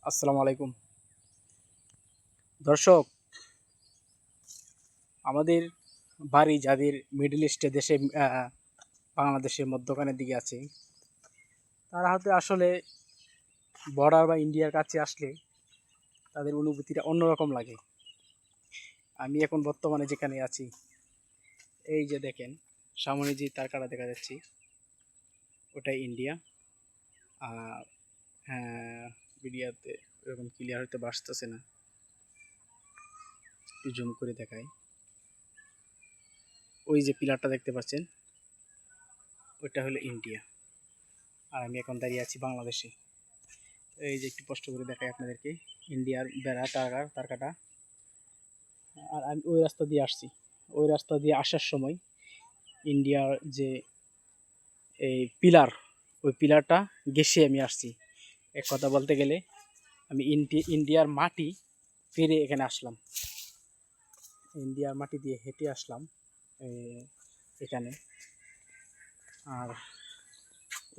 আসসালামু আলাইকুম দর্শক। আমাদের বাড়ি যাদের মিডল ইস্টে দেশে বাংলাদেশের মধ্যখানের দিকে আছে, তারা হয়তো আসলে বর্ডার বা ইন্ডিয়ার কাছে আসলে তাদের অনুভূতিটা অন্যরকম লাগে। আমি এখন বর্তমানে যেখানে আছি, এই যে দেখেন সামনে যে তারকাটা দেখা যাচ্ছে, ওটাই ইন্ডিয়া। আর হ্যাঁ, ভিডিওতে এরকম ক্লিয়ার হতে বাসতেছে না, একটু জুম করে দেখাই। ওই যে পিলারটা দেখতে পাচ্ছেন, ওইটা হলো ইন্ডিয়া। আর আমি এখন দাঁড়িয়ে আছি বাংলাদেশে। এই যে একটু কষ্ট করে দেখাই আপনাদেরকে, ইন্ডিয়ার বেড়া তারকাটা। আর আমি ওই রাস্তা দিয়ে আসছি। ওই রাস্তা দিয়ে আসার সময় ইন্ডিয়ার যে এই পিলার, ওই পিলারটা ঘেঁষে আমি আসছি। এক কথা বলতে গেলে আমি ইন্ডিয়ার মাটি পেরে এখানে আসলাম, ইন্ডিয়ার মাটি দিয়ে হেঁটে আসলাম এখানে। আর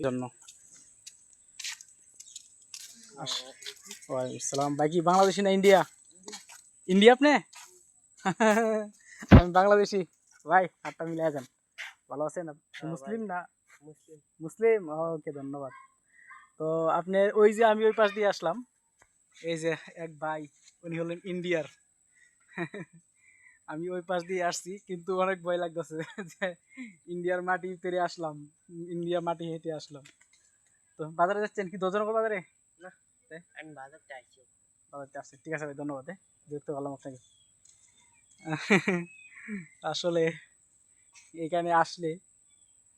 জন্য ওয়ালাইকুম আসসালাম। ভাই কি বাংলাদেশি না ইন্ডিয়া? ইন্ডিয়া আপনি? আমি বাংলাদেশি। ভাই হাতটা মিলাই যান। ভালো আছেন? মুসলিম না? মুসলিম। মুসলিম, ওকে, ধন্যবাদ। তো আপনি ওই যে আমি ওই পাশ দিয়ে আসলাম, এই যে এক ভাই, উনি হলেন ইন্ডিয়ার। আমি ওই পাশ দিয়ে আসছি, কিন্তু অনেক ভয় লাগতেছে যে ইন্ডিয়ার মাটি পেরে আসলাম, ইন্ডিয়া মাটি হেঁটে আসলাম। তো বাজারে যাচ্ছেন কি? দশজনক বাজারে না? আমি বাজারতে আসছি। বাজারতে আসছি, ঠিক আছে ভাই, ধন্যবাদ। দেখতে ভালো আপনাকে। আসলে এখানে আসলে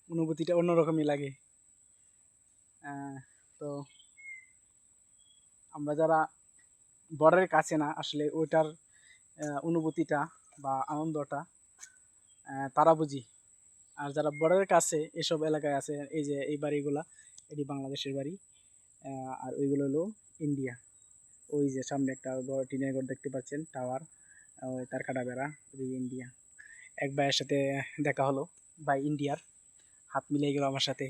অনুভূতিটা অন্যরকমই লাগে। তো আমরা যারা বর্ডারের কাছে না, আসলে ওইটার অনুভূতিটা বা আনন্দটা তারা বুঝি। আর যারা বর্ডারের কাছে এসব এলাকায় আছে, এই যে এই বাড়িগুলা, এটি বাংলাদেশের বাড়ি। আর ওইগুলো হলো ইন্ডিয়া। ওই যে সামনে একটা টিনের ঘর দেখতে পাচ্ছেন, টাওয়ার, তার কাটা বেড়া, ওই ইন্ডিয়া। এক ভাইয়ের সাথে দেখা হলো, ভাই ইন্ডিয়ার, হাত মিলিয়ে গেল আমার সাথে।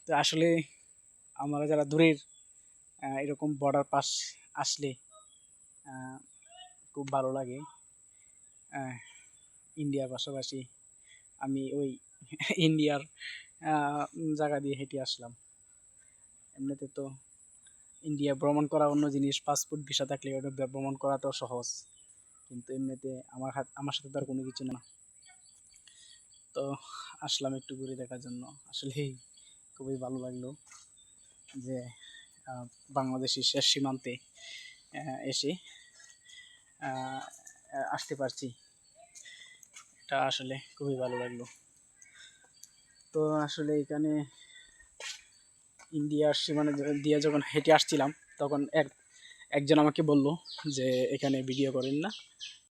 তো আসলে আমরা যারা দূরের এরকম বর্ডার পাস আসলে খুব ভালো লাগে। ইন্ডিয়ার পাশাপাশি আমি ওই ইন্ডিয়ার জায়গা দিয়ে হেঁটে আসলাম। এমনিতে তো ইন্ডিয়া ভ্রমণ করা অন্য জিনিস, পাসপোর্ট ভিসা থাকলে ওটা ভ্রমণ করা তো সহজ, কিন্তু এমনিতে আমার সাথে তো আর কোনো কিছু না। তো আসলাম একটু ঘুরে দেখার জন্য। আসলে খুবই ভালো লাগলো যে বাংলাদেশের শেষ সীমান্তে এসে আসতে পারছি। এটা আসলে খুবই ভালো লাগলো। তো আসলে এখানে ইন্ডিয়ার সীমানা দিয়ে যখন হেঁটে আসছিলাম, তখন একজন আমাকে বলল যে এখানে ভিডিও করেন না,